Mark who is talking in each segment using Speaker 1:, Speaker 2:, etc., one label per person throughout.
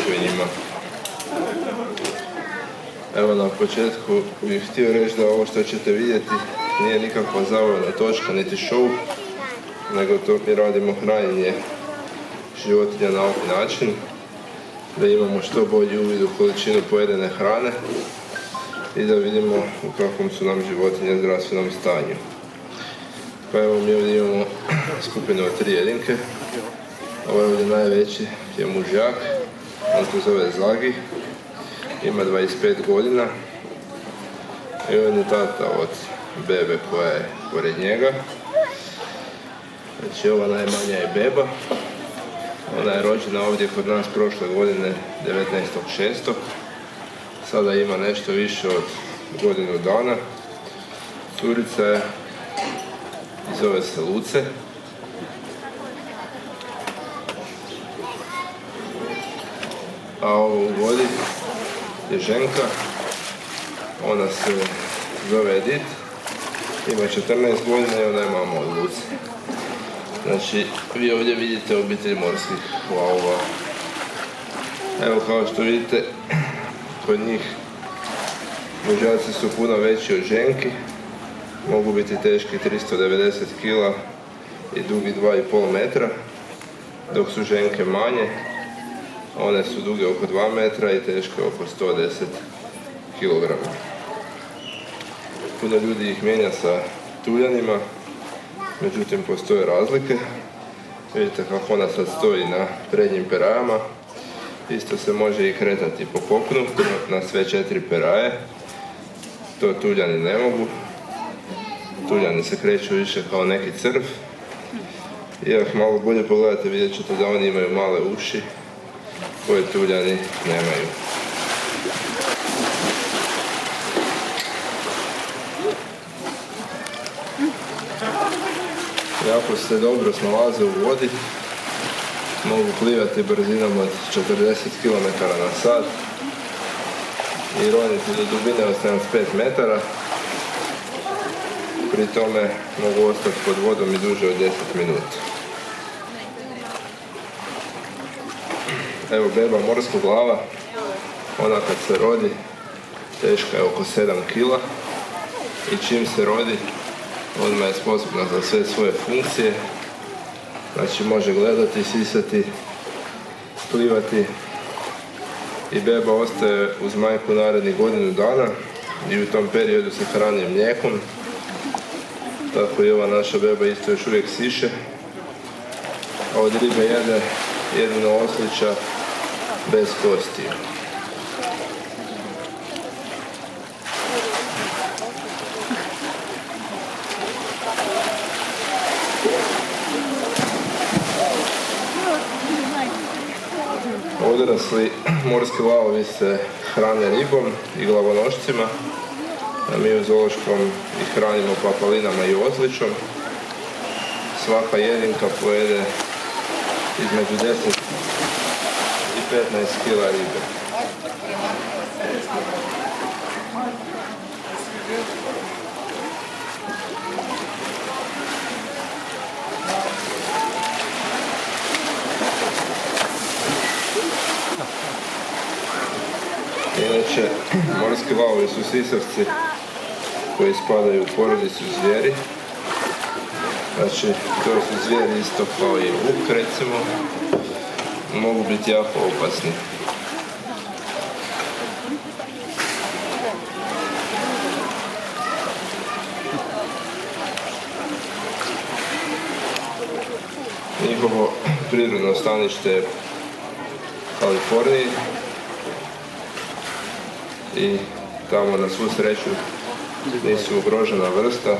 Speaker 1: koji njima. Evo na početku bih htio reći da ovo što ćete vidjeti nije nikakva zabavna točka niti show, nego to mi radimo hranjenje životinja na ovaj način, da imamo što bolji uvid u količinu pojedene hrane i da vidimo u kakvom su nam životinje zdravstvenom stanju. Pa evo mi ovdje imamo skupinu od 3 jedinke. Ovaj ovdje najveći je mužjak, on se zove Zagi, ima 25 godina i on je tata od bebe koja je pored njega. Znači ova najmanja je beba, ona je rođena ovdje kod nas prošle godine 19.6. Sada ima nešto više od godinu dana. Curica je, zove se Luce. A ovo u vodi je ženka, ona se zove Edith, ima 14 godina i ona je mama od Luce. Znači, vi ovdje vidite obitelj morskih lavova. Evo kao što vidite, kod njih mužjaci su puno veći od ženki, mogu biti teški 390 kg i dugi 2,5 metra, dok su ženke manje, one su duge oko 2 metra i teške oko 110 kg. Puno ljudi ih mijenja sa tuljanima, međutim postoje razlike. Vidite kako ona sad stoji na prednjim perajama. Isto se može i kretati po kopnu na sve 4 peraje. To tuljani ne mogu. Tuljani se kreću više kao neki crv. I ako malo bolje pogledate vidjet ćete da oni imaju male uši koje tuljani nemaju. Jako se dobro snalaze u vodi, mogu plivati brzinom od 40 km/h i roniti do dubine od 75 metara. Pri tome mogu ostati pod vodom i duže od 10 minuta. Evo beba morskog lava, ona kad se rodi teška je oko 7 kg i čim se rodi odmah je sposobna za sve svoje funkcije. Znači može gledati, sisati, plivati i beba ostaje uz majku narednih godinu dana i u tom periodu se hrani mlijekom. Tako i ova naša beba isto još uvijek siše, a od ribe jede jedino oslića bez kostiju. Odrasli morski lavovi se hrane ribom i glavonošcima, a mi u zoološkom ih hranimo papalinama i oslićom. Svaka jedinka pojede između 10 i 15 kg ribe. Inače, morski lavovi su sisavci koji spadaju u porodicu zvijeri. Znači, to su zvijeri isto kao i vuk, recimo. Mogu biti jako opasni. Njihovo prirodno stanište je u Kaliforniji i tamo na svu sreću nisu ugrožena vrsta,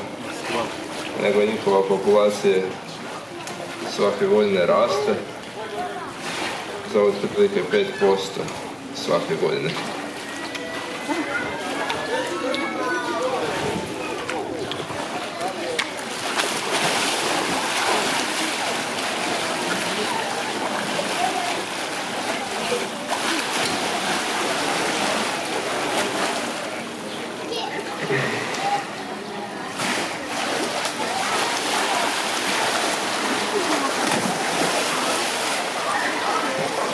Speaker 1: nego njihova populacija svake godine raste za otprilike 5% svake godine.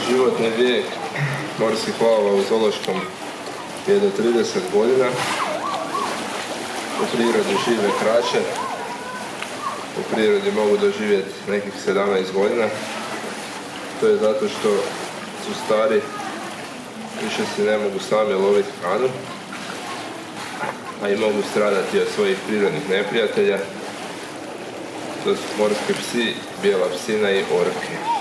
Speaker 1: Životni vijek morskih lava u zoološkom je do 30 godina. U prirodi žive kraće. U prirodi mogu doživjeti nekih 17 godina. To je zato što su stari, više si ne mogu sami loviti hranu, a i mogu stradati od svojih prirodnih neprijatelja. To su morski psi, bijela psina i orke.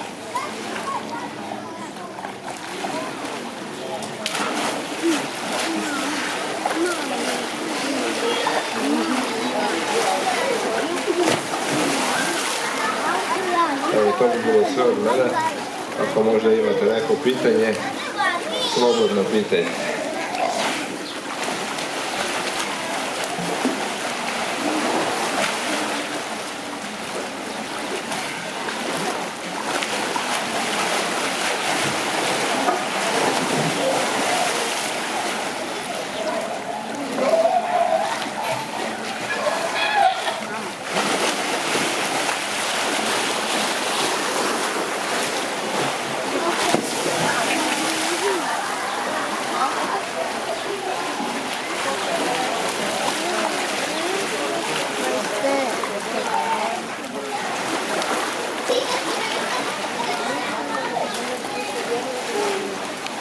Speaker 1: Evo, to bi bilo sve od mene. Ako možda imate neko pitanje, slobodno pitajte.